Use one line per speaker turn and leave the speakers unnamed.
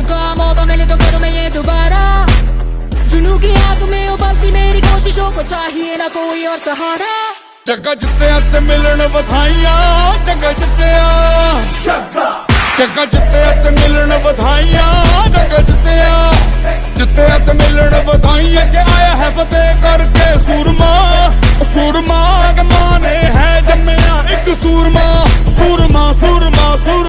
चुका, मौका मिले तो करूं मैं ये दोबारा। जुनू की आग में उबलती मेरी कोशिशों को चाहिए ना कोई और सहारा।
चक्का जित्तिया ते मिलन बधाइयां, चक्का जित्तिया, चक्का जित्तिया ते मिलन बधाइयां, चक्का जित्तिया, जित्तिया ते मिलन बधाइयां, के आया है फतेह